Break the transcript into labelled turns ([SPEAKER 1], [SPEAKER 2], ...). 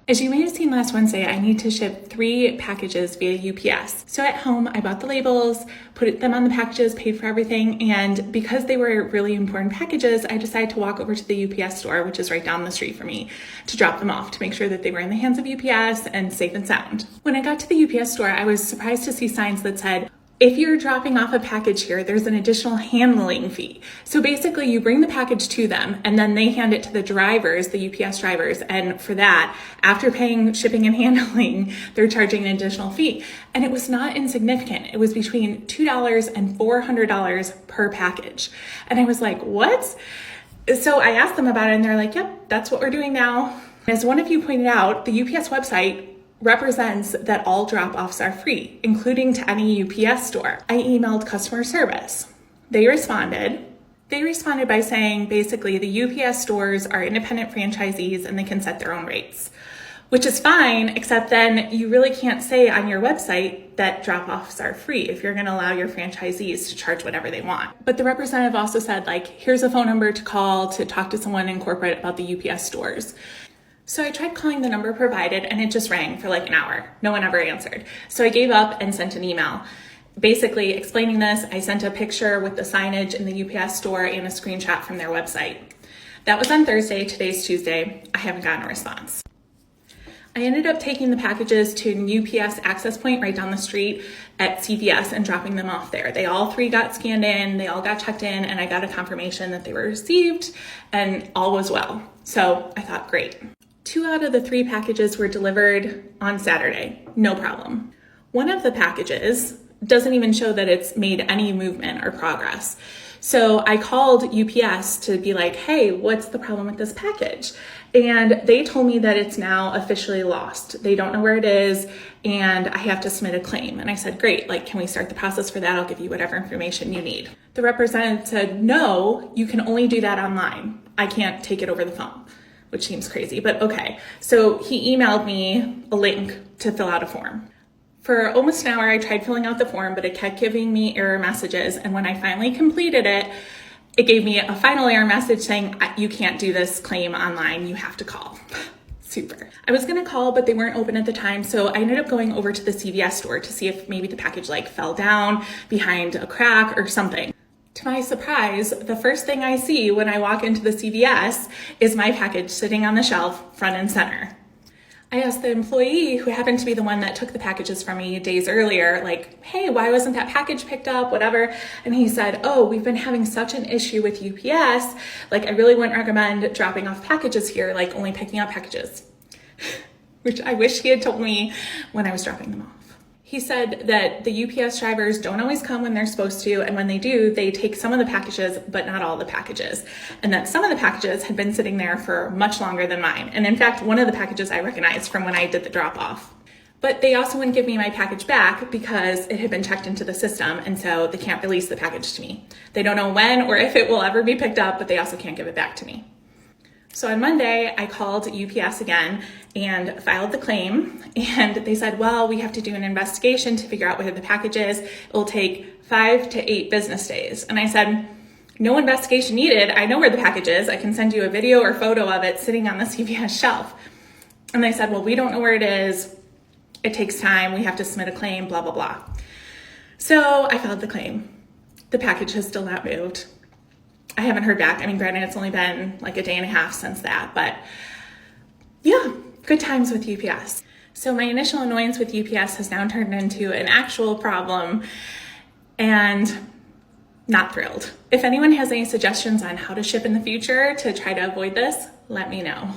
[SPEAKER 1] As you may have seen last Wednesday, I need to ship 3 packages via UPS. So at home, I bought the labels, put them on the packages, paid for everything, and because they were really important packages, I decided to walk over to the UPS store, which is right down the street from me, to drop them off to make sure that they were in the hands of UPS and safe and sound. When I got to the UPS store, I was surprised to see signs that said, if you're dropping off a package here, there's an additional handling fee. So basically you bring the package to them and then they hand it to the drivers, the UPS drivers. And for that, after paying shipping and handling, they're charging an additional fee. And it was not insignificant. It was between $2 and $400 per package. And I was like, what? So I asked them about it and they're like, yep, that's what we're doing now. As one of you pointed out, the UPS website represents that all drop-offs are free, including to any UPS store. I emailed customer service. They responded by saying basically the UPS stores are independent franchisees and they can set their own rates, which is fine, except then you really can't say on your website that drop-offs are free if you're going to allow your franchisees to charge whatever they want. But the representative also said, like, here's a phone number to call to talk to someone in corporate about the UPS stores. So I tried calling the number provided and it just rang for like an hour. No one ever answered. So I gave up and sent an email. Basically explaining this, I sent a picture with the signage in the UPS store and a screenshot from their website. That was on Thursday, today's Tuesday. I haven't gotten a response. I ended up taking the packages to an UPS access point right down the street at CVS and dropping them off there. They all 3 got scanned in, they all got checked in, and I got a confirmation that they were received and all was well. So I thought, great. 2 out of the 3 packages were delivered on Saturday, no problem. One of the packages doesn't even show that it's made any movement or progress. So I called UPS to be like, hey, what's the problem with this package? And they told me that it's now officially lost. They don't know where it is and I have to submit a claim. And I said, great, like, can we start the process for that? I'll give you whatever information you need. The representative said, no, you can only do that online. I can't take it over the phone, which seems crazy, but okay. So he emailed me a link to fill out a form. For almost an hour, I tried filling out the form, but it kept giving me error messages. And when I finally completed it, it gave me a final error message saying, you can't do this claim online, you have to call. Super. I was gonna call, but they weren't open at the time. So I ended up going over to the CVS store to see if maybe the package like fell down behind a crack or something. To my surprise, the first thing I see when I walk into the CVS is my package sitting on the shelf, front and center. I asked the employee, who happened to be the one that took the packages from me days earlier, like, hey, why wasn't that package picked up, whatever? And he said, oh, we've been having such an issue with UPS. Like, I really wouldn't recommend dropping off packages here, like only picking up packages, which I wish he had told me when I was dropping them off. He said that the UPS drivers don't always come when they're supposed to, and when they do, they take some of the packages, but not all the packages. And that some of the packages had been sitting there for much longer than mine. And in fact, one of the packages I recognized from when I did the drop off. But they also wouldn't give me my package back because it had been checked into the system, and so they can't release the package to me. They don't know when or if it will ever be picked up, but they also can't give it back to me. So on Monday, I called UPS again and filed the claim, and they said, well, we have to do an investigation to figure out where the package is. It will take 5 to 8 business days. And I said, no investigation needed. I know where the package is. I can send you a video or photo of it sitting on the CVS shelf. And they said, well, we don't know where it is. It takes time. We have to submit a claim, blah, blah, blah. So I filed the claim. The package has still not moved. I haven't heard back. I mean, granted, it's only been like a day and a half since that, but yeah, good times with UPS. So my initial annoyance with UPS has now turned into an actual problem and not thrilled. If anyone has any suggestions on how to ship in the future to try to avoid this, let me know.